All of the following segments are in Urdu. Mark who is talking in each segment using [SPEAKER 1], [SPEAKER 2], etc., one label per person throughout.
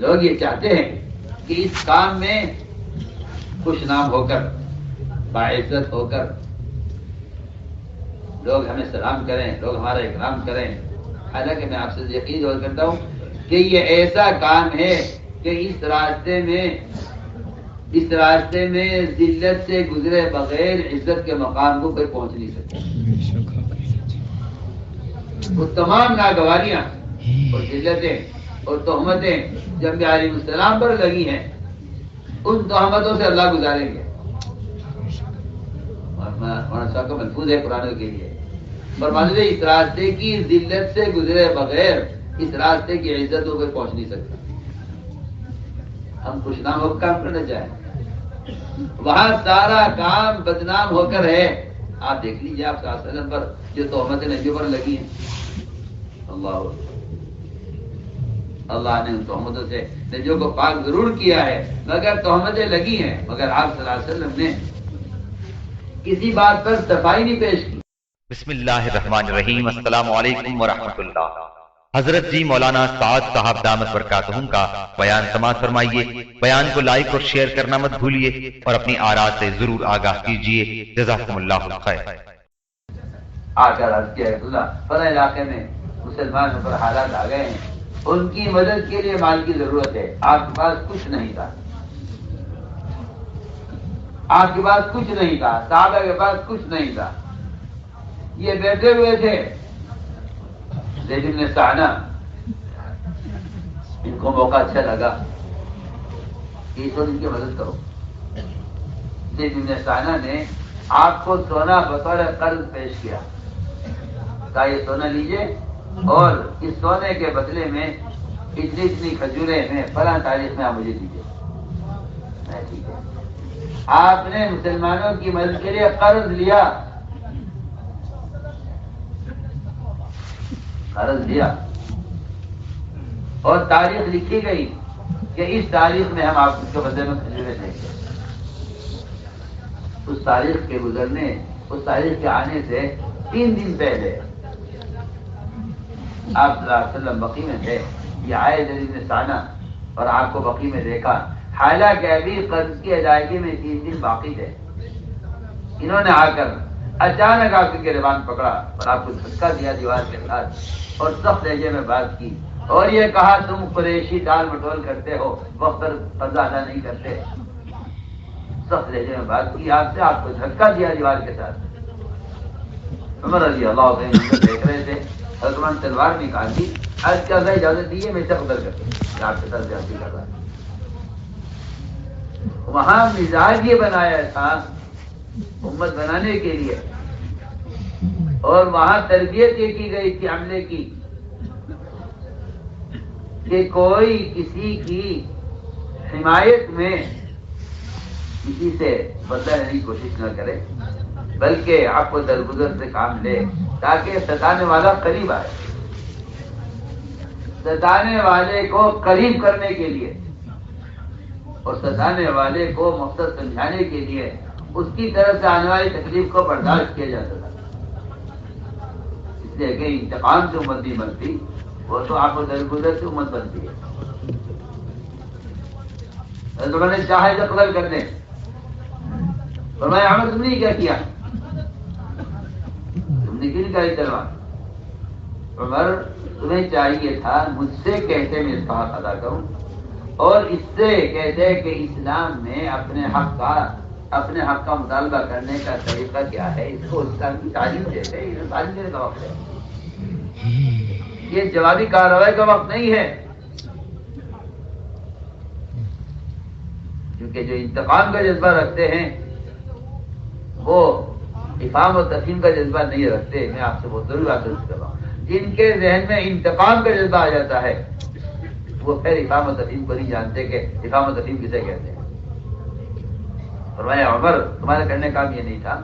[SPEAKER 1] لوگ یہ چاہتے ہیں کہ اس کام میں خوش نام ہو کر، باعزت ہو کر لوگ ہمیں سلام کریں، لوگ ہمارا اکرام کریں. حالانکہ میں آپ سے یقین اور کرتا ہوں کہ یہ ایسا کام ہے کہ اس راستے میں ذلت سے گزرے بغیر عزت کے مقام کو کوئی پہنچ نہیں سکتا. وہ تمام ناگواریاں اور ذلتیں اور تہمتیں جب بھی علیہ السلام پر لگی ہیں، ان تہمتوں سے اللہ گزاریں گے. اور مولانا صاحب کا ملفوظ ہے قرآن کے لیے، فرماتے ہیں اس راستے کی ذلت سے گزرے بغیر اس راستے کی عزت کو کوئی پہنچ نہیں سکتا. ہم خوش نام ہو کام کرنا چاہیں، وہاں سارا کام بدنام ہو کر ہے. آپ دیکھ لیجیے آپ صلی اللہ علیہ وسلم پر جو تہمتیں نبیوں پر لگی ہیں، اللہ نے ان تہمتوں سے نبیوں کو پاک ضرور کیا ہے، مگر تہمتیں لگی ہیں، مگر آپ صلی اللہ علیہ وسلم نے کسی بات پر صفائی نہیں پیش کی.
[SPEAKER 2] بسم اللہ الرحمن الرحیم. السلام علیکم ورحمۃ اللہ. حضرت جی مولانا سعد صاحب دامت برکاتہم کا بیان سماعت فرمائیے. بیان کو لائک اور شیئر کرنا مت بھولیے اور اپنی آراء سے ضرور آگاہ کیجیے. جزاکم اللہ خیر.
[SPEAKER 1] آ کر عرض کیا اللہ فلاں علاقے میں مسلمان پر حالات آ گئے ہیں، ان کی مدد کے لیے مال کی ضرورت ہے. آپ کے پاس کچھ نہیں تھا، آپ کے پاس کچھ نہیں تھا، صحابہ کے پاس کچھ نہیں تھا. یہ بیٹھے ہوئے تھے. زید بن ثانہ، ان کو موقع اچھا لگا کہ اس وقت ان کی مدد کرو. زید بن ثانہ نے آپ کو سونا بطور قرض پیش کیا، کہا یہ سونا لیجئے اور اس سونے کے بدلے میں اتنی کھجوریں میں فلاں تاریخ میں آپ مجھے دیجیے. ٹھیک ہے. آپ نے مسلمانوں کی مدد کے لیے قرض لیا، اور تاریخ لکھی گئی کہ اس تاریخ میں ہم آپ کے بدلے میں کھجوریں دیں گے. اس تاریخ کے گزرنے، اس تاریخ کے آنے سے 3 دن پہلے آپ صلی اللہ علیہ وسلم بقی میں تھے. یہ آئے زید بن ثانہ اور آپ کو بقی میں دیکھا، حالانکہ ابھی قرض کی ادائیگی میں 3 دن باقی تھے. انہوں نے آ کر اچانک آپ کی گریبان پکڑا اور آپ کو دھکا دیا دیوار کے ساتھ اور سخت لہجے میں بات کی اور یہ کہا تم قریشی ٹال مٹول کرتے ہو، وقت پر قرض ادا نہیں کرتے. سخت لہجے میں بات کی آپ سے، آپ کو دھکا دیا دیوار کے ساتھ. عمر رضی اللہ عنہ دیکھ رہے تھے. حضرت تلوار نکال دی، عرض کیا اجازت دیے میں اسے قتل کر دوں، آپ کے ساتھ زیادتی کر رہا ہے. وہاں مزاج یہ بنایا تھا امت بنانے کے لیے، اور وہاں تربیت یہ کی گئی تھی عملے کی کہ کوئی کسی کی حمایت میں کسی سے بدلہ لینے کی کوشش نہ کرے، بلکہ آپ کو درگزر سے کام لے تاکہ ستانے والا قریب آئے. ستانے والے کو قریب کرنے کے لیے اور ستانے والے کو مقصد سمجھانے کے لیے اس کی طرف سے آنے والی تکلیف کو برداشت کیا جاتا تھا. اس لیے کہ انتقام سے امت نہیں بنتی، وہ تو آپ کو درگزر سے امت بنتی ہے. حضرت نے چاہے تو قتل کر دیں، فرمایا عمر تم نے کیا کیا، تم نے کیوں نکالی تلوار؟ عمر تمہیں چاہیے تھا مجھ سے کہتے میں اس کا حق ادا کروں، اور اس سے کہتے کہ اسلام میں اپنے حق کا مطالبہ کرنے کا طریقہ کیا ہے، اس کو اسلام کی تعلیم دیتے. یہ تعلیم دینے کا وقت ہے، یہ جوابی کارروائی کا وقت نہیں ہے. کیونکہ جو انتقام کا جذبہ رکھتے ہیں وہ افہام و تفہیم کا جذبہ نہیں رکھتے. میں آپ سے بہت ضرور بات کر رہا ہوں، جن کے ذہن میں انتقام کا جذبہ آ جاتا ہے وہ پھر افہام و تفہیم کو نہیں جانتے کہ افہام و تفہیم کسے کہتے ہیں. فرمایا عمر تمہارے کرنے کا کام یہ نہیں تھا،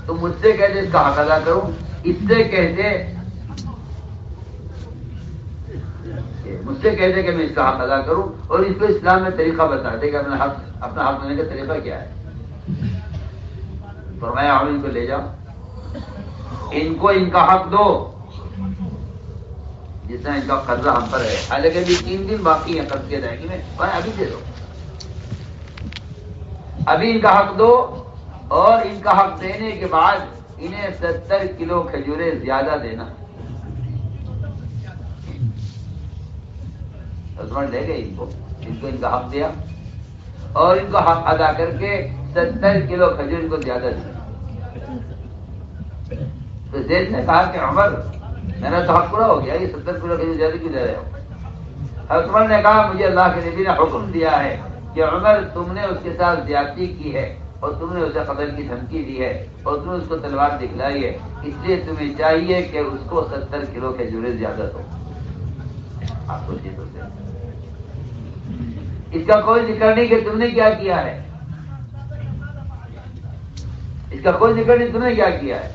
[SPEAKER 1] تم مجھ سے کہتے اس کا حق ادا کروں، اس سے کہتے مجھ سے کہتے کہ میں اس کا حق ادا کروں، اور اس کو اسلام میں طریقہ بتاتے کہ اپنا حق لینے کا طریقہ کیا ہے. فرمایا عمر ان کو لے جاؤ، ان کو ان کا حق دو. جس طرح ان کا قرضہ ہم پر ہے، حالانکہ ابھی 3 دن باقی ہیں قرض کی ادائیگی میں، اور ابھی دے دو، ابھی ان کا حق دو، اور ان کا حق دینے کے بعد انہیں 70 کلو کھجوریں زیادہ دینا۔ عثمان لے گئے ان کو ان کا حق دیا، اور ان کو حق ادا کر کے 70 کلو کھجور ان کو زیادہ دیا۔ تو زید نے کہا کہ عمر میرا تو حق پورا ہو گیا، یہ 70 کلو کھجور زیادہ کیوں دے رہے ہو؟ عثمان نے کہا مجھے اللہ کے نبی نے حکم دیا ہے کہ عمر تم نے اس کے ساتھ زیادتی کی ہے، اور تم نے اسے قتل کی دھمکی دی ہے، اور تم نے اس کو تلوار دکھلائی ہے، اس لیے تمہیں چاہیے کہ اس کو 70 کلو کھجوریں زیادہ دو۔ آپ سوچیے تو اس کا کوئی ذکر نہیں کہ تم نے کیا کیا ہے، اس کا کوئی ذکر نہیں تم نے کیا کیا ہے،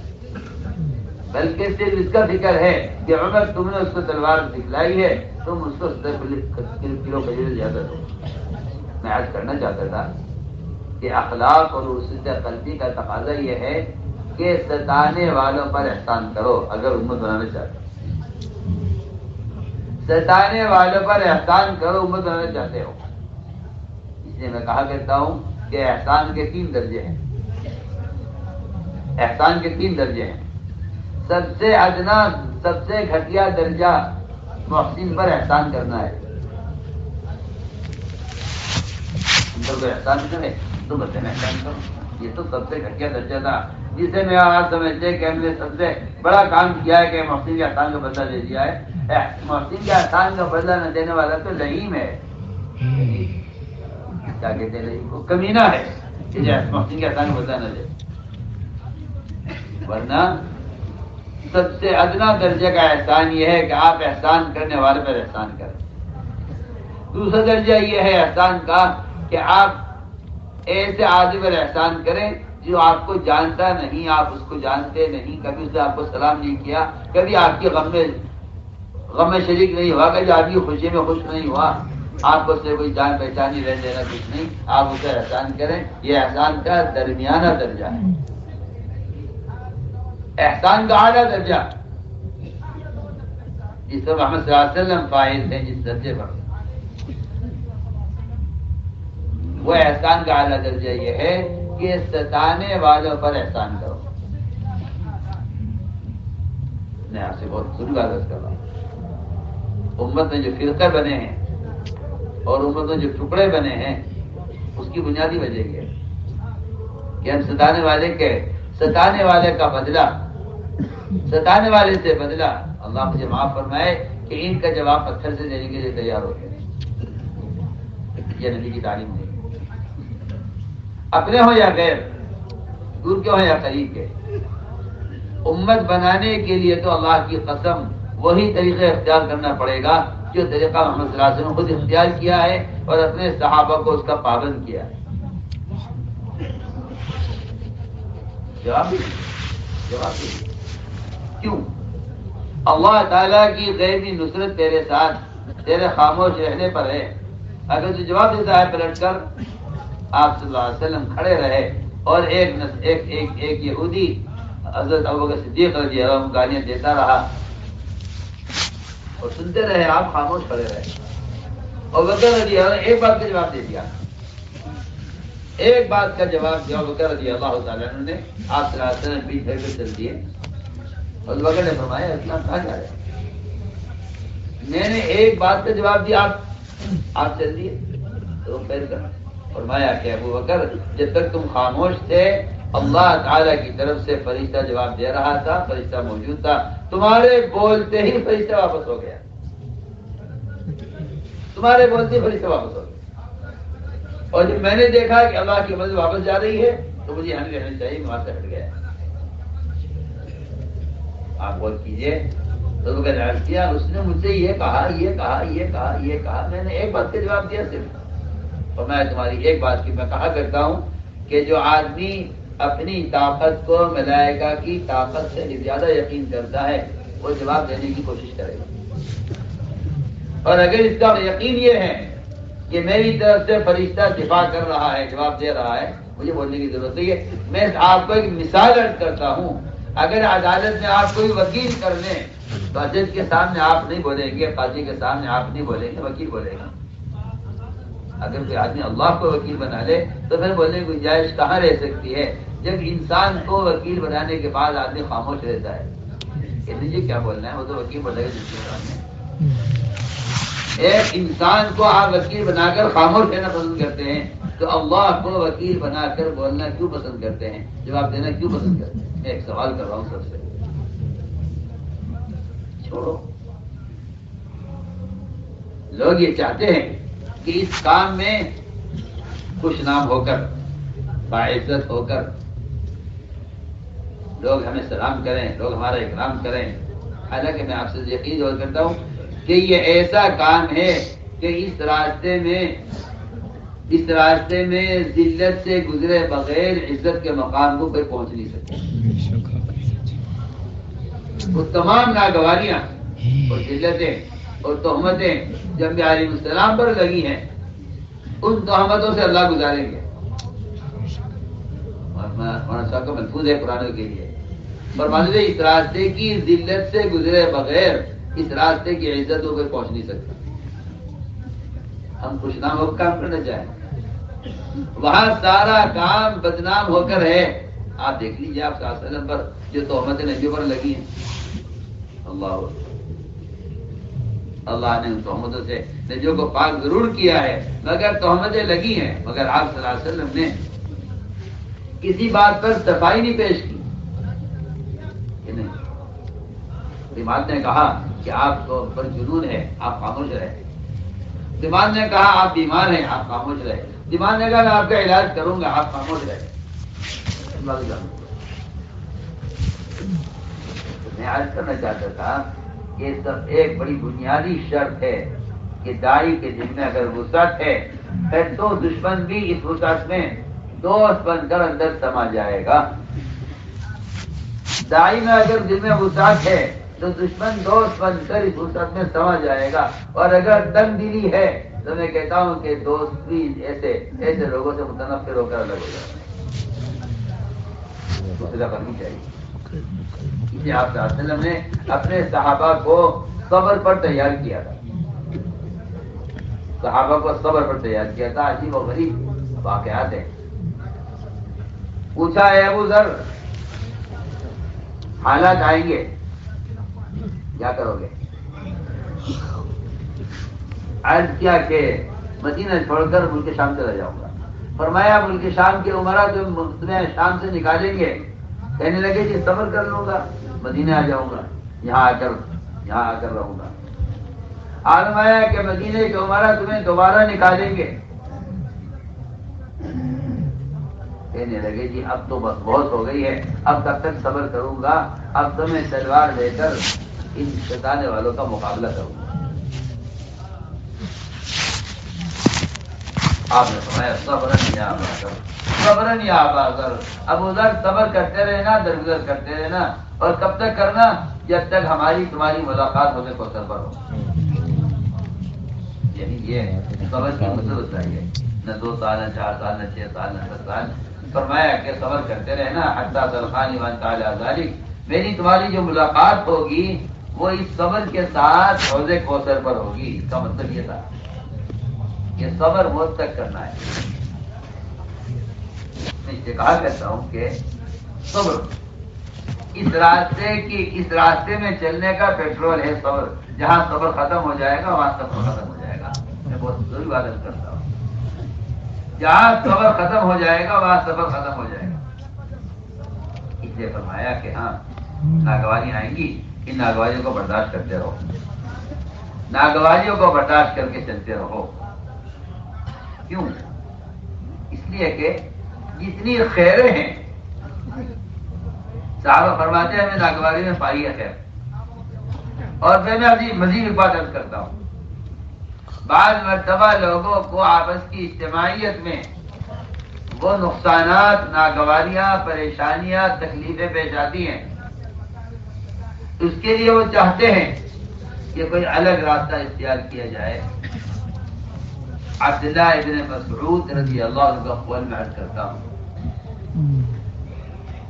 [SPEAKER 1] بلکہ صرف اس کا ذکر ہے کہ عمر تم نے اس کو تلوار دکھلائی ہے، تم اس کو 70 کلو کھجوریں زیادہ دو۔ میں عرض کرنا چاہتا تھا کہ اخلاق اور رسوخ قلبی کا تقاضا یہ ہے کہ ستانے والوں پر احسان کرو اگر امت بنانا چاہتے ہو، ستانے والوں پر احسان کرو امت بنانا چاہتے ہو۔ اس لیے میں کہا کرتا ہوں کہ احسان کے 3 درجے ہیں، احسان کے 3 درجے ہیں۔ سب سے ادنا، سب سے گھٹیا درجہ محسن پر احسان کرنا ہے۔ احسان کرے تو بچے میں احسان کروں، یہ تو سب سے گھٹیا درجہ تھا جسے میں آج سمجھتے کہ ہم نے سب سے بڑا کام کیا ہے کہ محسن کے احسان کا بدلہ دے دیا ہے۔ محسن کے احسان کا بدلہ نہ دینے والا تو لئیم ہے، کیا کہتے ہیں، وہ کمینہ ہے کہ محسن کے احسان کا بدلہ نہ دے، ورنہ سب سے ادنا درجے کا احسان یہ ہے کہ آپ احسان کرنے والے پر احسان کریں۔ دوسرا درجہ یہ ہے احسان کا کہ آپ ایسے آدمی پر احسان کریں جو آپ کو جانتا نہیں، آپ اس کو جانتے نہیں، کبھی اس نے آپ کو سلام نہیں کیا، کبھی آپ کی غم میں شریک نہیں ہوا، کبھی آپ کی خوشی میں خوش نہیں ہوا، آپ کو اس سے کوئی جان پہچانی رہ دینا کچھ نہیں، آپ اسے احسان کریں۔ یہ احسان کا درمیانہ درجہ ہے، احسان کا اعلیٰ درجہ جس پر محمد صلی اللہ علیہ وسلم فائز ہیں، جس درجے پر، وہ احسان کا اعلیٰ درجہ یہ ہے کہ ستانے والوں پر احسان کرو۔ میں آپ سے بہت ضرور عرض کر رہا ہوں، امت میں جو فرقے بنے ہیں اور امت میں جو ٹکڑے بنے ہیں، اس کی بنیادی وجہ یہ ہے کہ ہم ستانے والے کا بدلہ، ستانے والے سے بدلہ، اللہ مجھے معاف فرمائے کہ ان کا جواب پتھر سے دینے کے لیے تیار ہو گئے۔ یہ نبی کی تعلیم نہیں، اپنے ہو یا غیر، دور کے ہو یا قریب کے، امت بنانے کے لیے تو اللہ کی قسم وہی طریقہ اختیار کرنا پڑے گا جو طریقہ محمد صلی اللہ علیہ وسلم نے خود اختیار کیا ہے اور اپنے صحابہ کو اس کا پابند کیا ہے۔ جواب کیوں؟ اللہ تعالیٰ کی غیبی نصرت تیرے ساتھ، تیرے خاموش رہنے پر ہے۔ اگر تو جواب دیتا ہے پلٹ کر، آپ صلی اللہ علیہ وسلم کھڑے رہے اور ایک یہودی حضرت ابوبکر صدیق رضی اللہ عنہ گالیاں دیتا رہا اور سنتے رہے، آپ خاموش کھڑے رہے، ابوبکر رضی اللہ عنہ ایک بات کا جواب دے دیا، ایک بات کا جواب دیا ابوبکر رضی اللہ تعالیٰ عنہ نے، آپ صلی اللہ علیہ وسلم پیچھے پھر چل دیے۔ ابوبکر نے فرمایا اسلام کہاں جا رہے؟ میں نے ایک بات کا جواب دیا، آپ چل دیے، تو پھر کر فرمایا کہ ابوبکر جب تک تم خاموش تھے اللہ تعالیٰ کی طرف سے فرشتہ جواب دے رہا تھا، فرشتہ موجود تھا، تمہارے بولتے ہی فرشتہ واپس ہو گیا، تمہارے بولتے ہی فرشتہ واپس ہو گیا، اور جب میں نے دیکھا کہ اللہ کی مدد واپس جا رہی ہے تو مجھے یہاں رہنا چاہیے، وہاں سے ہٹ گیا۔ آپ غور کیجیے، تو وہ عرض کیا، اس نے مجھ سے یہ کہا، میں نے ایک بات کا جواب دیا صرف، اور میں تمہاری ایک بات کی میں کہا کرتا ہوں کہ جو آدمی اپنی طاقت کو ملائکہ کی طاقت سے زیادہ یقین کرتا ہے وہ جواب دینے کی کوشش کرے گا، اور اگر اس کا یقین یہ ہے کہ میری طرف سے فرشتہ دفاع کر رہا ہے، جواب دے رہا ہے، مجھے بولنے کی ضرورت نہیں ہے۔ میں آپ کو ایک مثال عرض کرتا ہوں، اگر عدالت میں آپ کوئی وکیل کرنے تو جج کے سامنے آپ نہیں بولیں گے، قاضی کے سامنے آپ نہیں بولیں گے، وکیل بولے گا۔ اگر کوئی آدمی اللہ کو وکیل بنا لے تو پھر بولنے کی گنجائش کہاں رہ سکتی ہے؟ جب انسان کو وکیل بنانے کے بعد آدمی خاموش رہتا ہے کہ مجھے کیا بولنا ہے، وہ تو وکیل بولے گا جس کے سامنے۔ ایک انسان کو آپ وکیل بنا کر خاموش رہنا پسند کرتے ہیں تو اللہ کو وکیل بنا کر بولنا کیوں پسند کرتے ہیں، جواب دینا کیوں پسند کرتے ہیں؟ میں ایک سوال کر رہا ہوں سب سے، چھوڑو۔ لوگ یہ چاہتے ہیں کہ اس کام میں خوش نام ہو کر، باعزت ہو کر لوگ ہمیں سلام کریں، لوگ ہمارا اکرام کریں۔ حالانکہ میں آپ سے یقین اور کرتا ہوں کہ یہ ایسا کام ہے کہ اس راستے میں ذلت سے گزرے بغیر عزت کے مقام کو کوئی پہنچ نہیں سکتا۔ وہ تمام ناگواریاں اور ذلتیں اور تہمتیں جب بھی علیہ السلام پر لگی ہیں، ان تہمتوں سے اللہ گزاریں گے۔ اور مولانا صاحب کا محفوظ ہے قرآن کے لیے، فرماتے ہیں اس راستے کی ذلت سے گزرے بغیر اس راستے کی عزت کو کوئی پہنچ نہیں سکتا۔ ہم خوش نام ہو کر کام کرنا چاہیں، وہاں سارا کام بدنام ہو کر ہے۔ آپ دیکھ لیجیے آپ صلی اللہ علیہ وسلم پر جو تہمتیں نبیوں پر لگی ہیں، اللہ نے ان تہمتوں سے نبیوں کو پاک ضرور کیا ہے، مگر تہمتیں لگی ہیں، مگر آپ صلی اللہ علیہ وسلم نے کسی بات پر صفائی نہیں پیش کی۔ دماغ نے کہا کہ آپ کو پر جنون ہے، آپ خاموش رہے۔ دماغ نے کہا آپ بیمار ہیں، آپ خاموش رہے۔ دماغ نے کہا میں آپ کا علاج کروں گا، آپ خاموش رہے۔ میں عرض کرنا چاہتا تھا کہ یہ سب ایک بڑی بنیادی شرط ہے کہ داعی کے دل میں اگر وسعت ہے پھر تو دشمن بھی اس وسعت میں دوست بن کر اندر سما جائے گا۔ داعی میں اگر دل میں وسعت ہے تو دشمن دوست بن کر اس وسعت میں سما جائے گا، اور اگر تنگ دلی ہے تو میں کہتا ہوں کہ دوست بھی ایسے لوگوں سے متنفر ہو کر الگ ہو جائے گا۔ کرنی چاہیے۔ اس لیے آپ صلی اللہ علیہ وسلم نے اپنے صحابہ کو صبر پر تیار کیا تھا، صحابہ کو صبر پر تیار کیا تھا۔ عجیب و غریب واقعات ہیں۔ پوچھا ہے ابو ذر حالات آئیں گے کیا کرو گے؟ عرض کیا کہ مدینہ چھوڑ کر ملک شام چلا جاؤں گا۔ فرمایا ملک شام کے عمرہ تمہیں شام سے نکالیں گے؟ کہنے لگے جی صبر کر لوں گا، مدینہ آ جاؤں گا، یہاں آ کر رہوں گا۔ فرمایا کہ مدینہ کے عمرہ تمہیں دوبارہ نکالیں گے؟ کہنے لگے جی اب تو بس بہت ہو گئی ہے، اب کب تک صبر کروں گا، اب تو میں تلوار لے کر ان ستانے والوں کا مقابلہ کروں گا۔ آپ نے فرمایا صبرن یا ابا ذر، صبرن یا ابا ذر، ابو ذر صبر کرتے رہنا، درگزر کرتے رہنا، اور کب تک کرنا؟ جب تک ہماری تمہاری ملاقات ہونے کو صبر ہو۔ یعنی یہ صبر کی مصیبت چاہیے، نہ 2 سال، نہ 4 سال، نہ 6 سال، نہ 10 سال۔ فرمایا کہ صبر کرتے رہنا حتی تلقانی وانت علی ذلک، میری تمہاری جو ملاقات ہوگی وہ اس صبر کے ساتھ حوض کوثر پر ہوگی۔ اس کا مطلب یہ تھا کہ صبر موت تک کرنا ہے۔ میں اس سے کہا کرتا ہوں کہ صبر اس راستے میں چلنے کا پیٹرول ہے صبر۔ جہاں صبر ختم ہو جائے گا وہاں سفر ختم ہو جائے گا۔ میں بہت ضروری بات کرتا ہوں، جہاں صبر ختم ہو جائے گا وہاں سفر ختم ہو جائے گا۔ اس لیے فرمایا کہ ہاں ناگواریاں آئیں گی، ان ناگواریوں کو برداشت کرتے رہو، ناگواریوں کو برداشت کر کے چلتے رہو۔ کیوں؟ اس لیے کہ جتنی خیریں ہیں، صحابہ فرماتے ہیں ہمیں ناگواری میں پائی ہے خیر۔ اور میں مزید ایک بات عرض کرتا ہوں، بعض مرتبہ لوگوں کو آپس کی اجتماعیت میں وہ نقصانات، ناگواریاں، پریشانیاں، تکلیفیں پیش آتی ہیں، اس کے لیے وہ چاہتے ہیں کہ کوئی الگ راستہ اختیار کیا جائے۔ عبداللہ ابن مسعود رضی اللہ عنہ کا قول میں عرض کرتا ہوں۔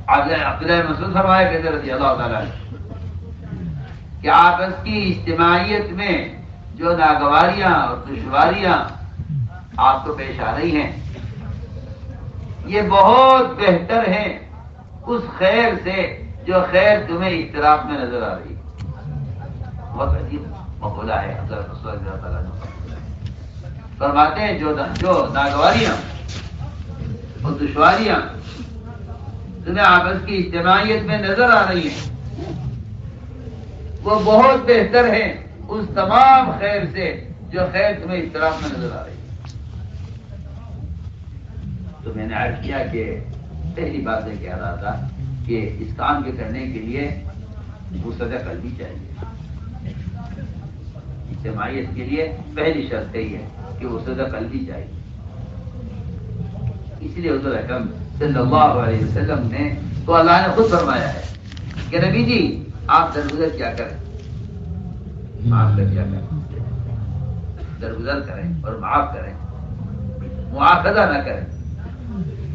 [SPEAKER 1] عبداللہ مسعود فرمایا کہ رضی اللہ تعالیٰ عنہ کہ آپس کی اجتماعیت میں جو ناگواریاں اور دشواریاں آپ کو پیش آ رہی ہیں یہ بہت بہتر ہے اس خیر سے جو خیر تمہیں اختلاف میں نظر آ رہی ہے. بہت عجیب مقولہ ہے حضرت رسول اللہ صلی اللہ علیہ وسلم فرماتے ہیں جو ناگواریاں اور دشواریاں تمہیں آپس کی اجتماعیت میں نظر آ رہی ہیں وہ بہت بہتر ہے اس تمام خیر سے جو خیر تمہیں اختلاف میں نظر آ رہی ہے. تو میں نے عرض کیا کہ پہلی بات یہ کہہ رہا تھا کہ اس کام کے کرنے کے لیے وسعت قلبی چاہیے. اجتماعیت کے لیے پہلی شرط یہی ہے کہ وسعت قلبی چاہیے. اس لیے حضور اکرم صلی اللہ علیہ وسلم نے تو اللہ نے خود فرمایا ہے کہ نبی جی آپ درگزر کیا کریں، معاف کر کیا کریں، درگزر کریں اور معاف کریں، مواخذہ نہ کریں.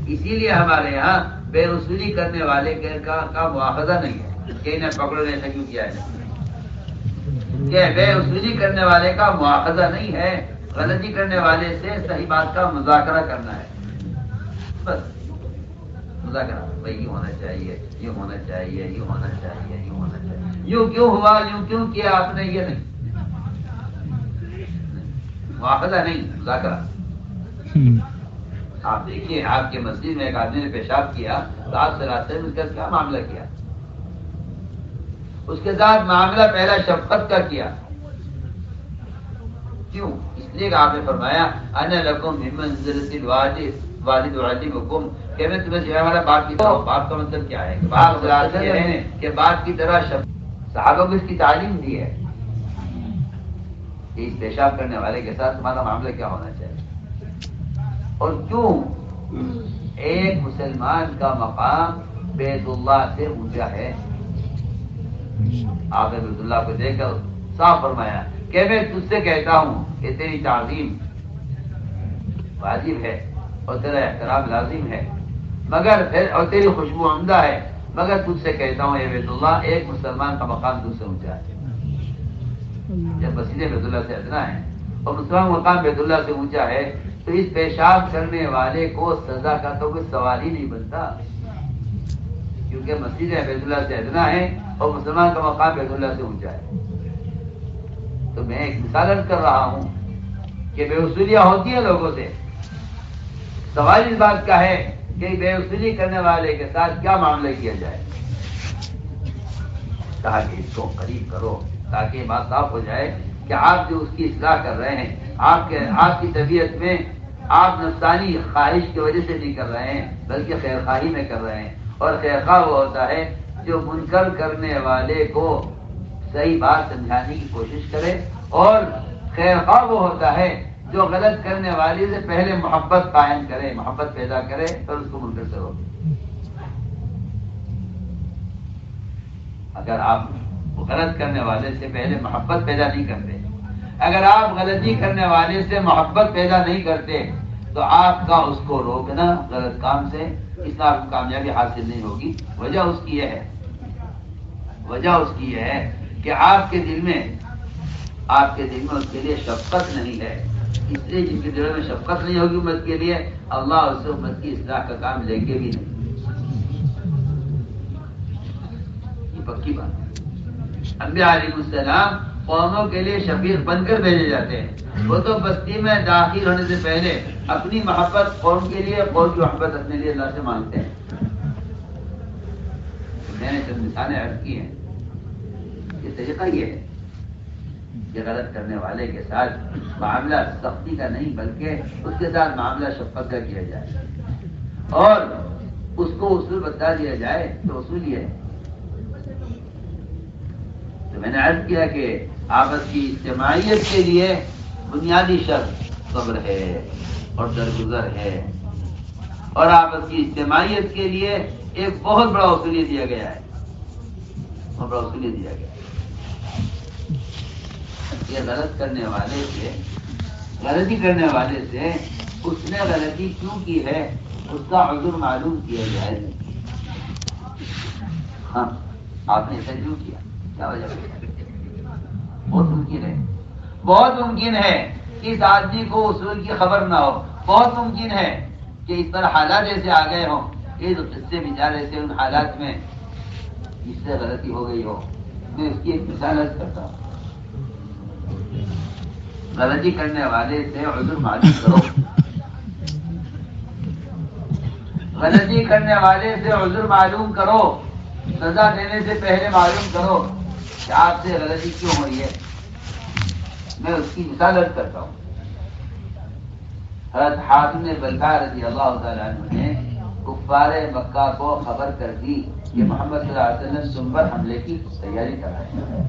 [SPEAKER 1] اسی لیے ہمارے یہاں بے وصولی کرنے والے کا مواخذہ نہیں ہے کہ انہیں پکڑو نے ایسا کیوں کیا ہے، کہ بے وصولی کرنے والے کا مواخذہ نہیں ہے، غلطی کرنے والے سے صحیح بات کا مذاکرہ کرنا ہے. بس مذاکرہ بھائی یہ ہونا چاہیے، یہ ہونا چاہیے، یہ ہونا چاہیے، یہ ہونا چاہیے، یوں کیوں ہوا، یوں کیوں کیا آپ نے، یہ نہیں، مواخذہ نہیں، مذاکرہ. آپ دیکھیے آپ کے مسجد میں ایک آدمی نے پیشاب کیا تو آپ سے راستے میں اس کا کیا معاملہ کیا؟ اس کے ساتھ معاملہ پہلا شفقت کا کیا. کیوں؟ اس لیے کہ آپ نے فرمایا انا لکم من منزلۃ الوالد والدکم، کہ میں تمہیں جو ہمارا باپ کی طرح. باپ کا مطلب کیا ہے؟ باپ کہہ رہے ہیں کہ باپ کی طرح صحابہ کو اس کی تعلیم دی ہے کہ اس پیشاب کرنے والے کے ساتھ تمہارا معاملہ کیا ہونا چاہیے. اور کیوں ایک مسلمان کا مقام بیت اللہ سے اونچا ہے. آپ نے بیت اللہ کو دیکھ کر صاف فرمایا کہ میں تجھ سے کہتا ہوں کہ تیری تعظیم واجب ہے اور تیرا احترام لازم ہے، مگر پھر اور تیری خوشبو عمدہ ہے، مگر تجھ سے کہتا ہوں اے بیت اللہ ایک مسلمان کا مقام تجھ سے اونچا ہے. جب مسجد بیت اللہ سے ادنا ہے اور مسلمان مقام بیت اللہ سے اونچا ہے تو اس پیشاب کرنے والے کو سزا کا تو کوئی سوال ہی نہیں بنتا، کیونکہ مسجد بیت اللہ سے ادنا ہے اور مسلمان کا مقام بیت اللہ سے اونچا ہے. تو میں ایک مثال عرض کر رہا ہوں کہ بے وصولیاں ہوتی ہیں لوگوں سے. سوال اس بات کا ہے کہ بے وصولی کرنے والے کے ساتھ کیا معاملہ کیا جائے. کہا کہ اس کو قریب کرو تاکہ یہ بات صاف ہو جائے کہ آپ جو اس کی اصلاح کر رہے ہیں آپ کی طبیعت میں آپ نفسانی خواہش کی وجہ سے نہیں کر رہے ہیں بلکہ خیر خواہی میں کر رہے ہیں. اور خیر خواہ وہ ہوتا ہے جو منکر کرنے والے کو صحیح بات سمجھانے کی کوشش کرے، اور خیر خواہ وہ ہوتا ہے جو غلط کرنے والے سے پہلے محبت قائم کرے، محبت پیدا کرے اور اس کو منکر سے روکے. اگر آپ غلط کرنے والے سے پہلے محبت پیدا نہیں کرتے، اگر آپ غلطی کرنے والے سے محبت پیدا نہیں کرتے تو آپ کا اس کو روکنا غلط کام سے اس میں آپ کو کامیابی حاصل نہیں ہوگی. وجہ اس کی یہ ہے کہ آپ کے دل میں اس کے لیے شفقت نہیں ہے. اس لیے جن کے دلوں میں شفقت نہیں ہوگی امت کے لیے، اللہ اس سے امت کی اصلاح کا کام لیں گے بھی نہیں. یہ پکی بات ہے. انبیاء علیہ السلام قوموں کے لیے شفیق بن کر بھیجے جاتے ہیں. وہ تو بستی میں داخل ہونے سے پہلے اپنی محبت قوم کے لیے، قوم کی محبت اپنے لیے اللہ سے مانگتے ہیں. میں نے چند مثالیں عرض کی ہیں. یہ طریقہ یہ ہے کہ غلط کرنے والے کے ساتھ معاملہ سختی کا نہیں بلکہ اس کے ساتھ معاملہ شفقت کا کیا جائے اور اس کو اصول بتا دیا جائے. تو اصول یہ ہے، تو میں نے عرض کیا کہ آپس کی اجتماعیت کے لیے بنیادی شرط صبر ہے اور درگزر ہے، اور آپس کی اجتماعیت کے لیے ایک بہت بڑا اصول یہ دیا گیا ہے. بہت بڑا اصول یہ دیا گیا ہے کہ غلطی کرنے والے سے اس نے غلطی کیوں کی ہے اس کا عذر معلوم کیا جائے. ہاں آپ نے ایسا کیوں کیا، کیا وجہ ہے؟ بہت ممکن ہے، بہت ممکن ہے کہ اس آدمی کو اصول کی خبر نہ ہو، بہت ممکن ہے کہ اس طرح حالات ایسے آ گئے ہوں، یہ جو قصے بیچارے تھے ان حالات میں اس سے غلطی ہو گئی ہو۔ میں اس کی ایک مثال عرض کرتا ہوں، غلطی کرنے والے سے عذر معلوم کرو، غلطی کرنے والے سے عذر معلوم کرو، سزا دینے سے پہلے معلوم کرو کہ آپ سے غلطی کیوں ہوئی ہے۔ میں اس کی مثال عرض کرتا ہوں۔ حضرت حاتم بلتع رضی اللہ تعالیٰ عنہ نے کفار مکہ کو خبر کر دی کہ محمد صلی اللہ علیہ وسلم تم پر حملے کی تیاری کر رہے ہیں۔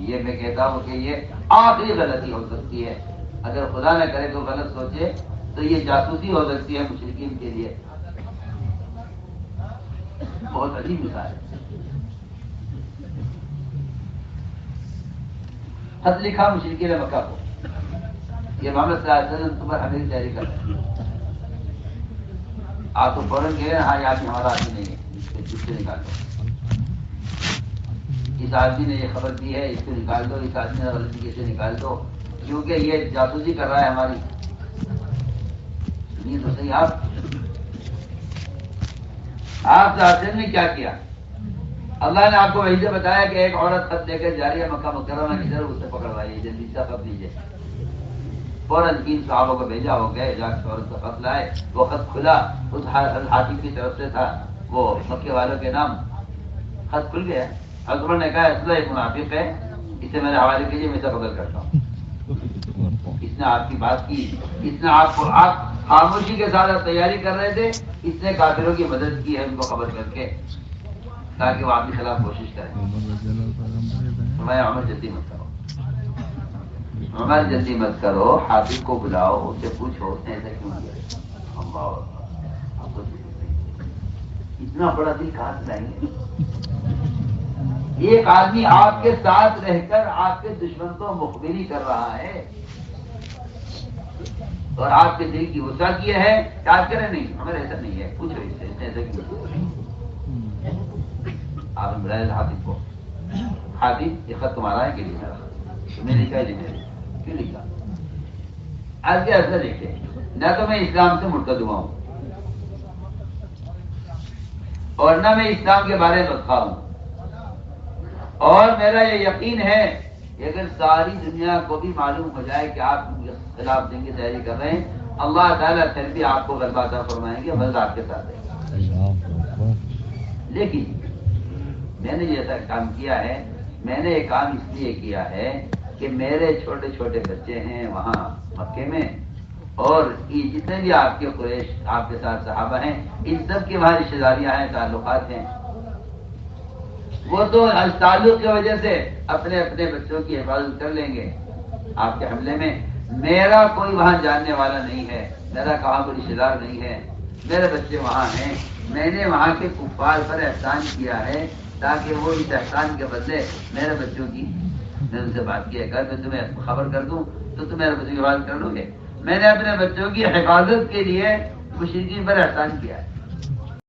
[SPEAKER 1] یہ میں کہتا ہوں کہ یہ آخری غلطی ہو سکتی ہے، اگر خدا نہ کرے تو غلط سوچے تو یہ جاسوسی ہو سکتی ہے مشرکین کے لیے۔ بہت عجیب مثال ہے۔ خط لکھا مشرکین مکہ کو، یہ محمد صلی اللہ علیہ وسلم تم پر حملے کی تیاری کر رہے ہیں۔ آپ تو فوراً کہہ رہے ہیں ہاں یہ آدمی ہمارا آدمی نہیں ہے، اس سے نکال دو، اس آدمی نے یہ خبر دی ہے، اس کو نکال دو، اس آدمی نے غلطی کیسے نکال دو، کیونکہ یہ جاسوسی کر رہا ہے ہماری۔ سنیے تو صحیح، آپ صاحب نے کیا کیا؟ اللہ نے آپ کو وہی سے بتایا کہ ایک عورت خط لے کر جا رہی ہے مکہ مکرمہ کی طرف، اسے پکڑوائیے، جلدی سے خط دیجیے۔ فوراً 3 صحابوں کو بھیجا، ہو گئے جا کے عورت کا خط لائے۔ وہ خط کھلا، اس حاتم کی طرف سے تھا، وہ مکے والوں کے نام، خط کھل گیا۔ حضرت نے کہا اصلا ایک منافق ہے، اسے میرے حوالے کیجیے، میں اسے قتل کرتا ہوں۔ اس نے آپ کی بات کی، اس نے آپ کو، آپ خاموشی کے ساتھ تیاری کر رہے تھے، اس نے کافروں کی مدد کی ہے ان کو خبر کر کے، تاکہ وہ آپ کے خلاف کوشش کریں۔ فرمایا عمر جلدی مت کرو، عمر جلدی مت کرو، حاتم کو بلاؤ، اس سے پوچھو اس نے ایسا کیوں کیا۔ اتنا بڑا دل کہاں سے لائیں گے؟ ایک آدمی آپ کے ساتھ رہ کر آپ کے دشمن کو مخبری کر رہا ہے، اور آپ کے دل کی وسعت یہ ہے کہ آپ کہہ رہے نہیں ہمیں ایسا نہیں ہے، پوچھو اس سے ایسا کیوں۔ آپ نے بلایا حاتم کو، حاتم یہ خط تمہارا ہے کہ نہیں میرا؟ تم نے لکھا ہے کیوں لکھا؟ آج کے ایسا لکھے، نہ تو میں اسلام سے مرتد ہوا ہوں اور نہ میں اسلام کے بارے میں بدخواہ ہوں، اور میرا یہ یقین ہے کہ اگر ساری دنیا کو بھی معلوم ہو جائے کہ آپ خلاف جنگ کی تیاری کر رہے ہیں، اللہ تعالیٰ پھر بھی آپ کو غلبہ عطا فرمائیں گے، مدد آپ کے ساتھ ہے۔ لیکن میں نے یہ کام کیا ہے، میں نے یہ کام اس لیے کیا ہے کہ میرے چھوٹے چھوٹے بچے ہیں وہاں مکے میں، اور یہ جتنے بھی آپ کے قریش آپ کے ساتھ صحابہ ہیں، ان سب کی وہاں رشتہ داریاں ہیں، تعلقات ہیں، وہ تو اس تعلق کی وجہ سے اپنے اپنے بچوں کی حفاظت کر لیں گے آپ کے حملے میں۔ میرا کوئی وہاں جاننے والا نہیں ہے، میرا کہاں کوئی رشتہ دار نہیں ہے، میرے بچے وہاں ہیں، میں نے وہاں کے کفار پر احسان کیا ہے تاکہ وہ اس احسان کے بدلے میرے بچوں کی، میں ان سے بات کیا کر میں تمہیں خبر کر دوں تو تم میرے بچوں کی حفاظت کر لو گے۔ میں نے اپنے بچوں کی حفاظت کے لیے مشرکین پر احسان کیا ہے۔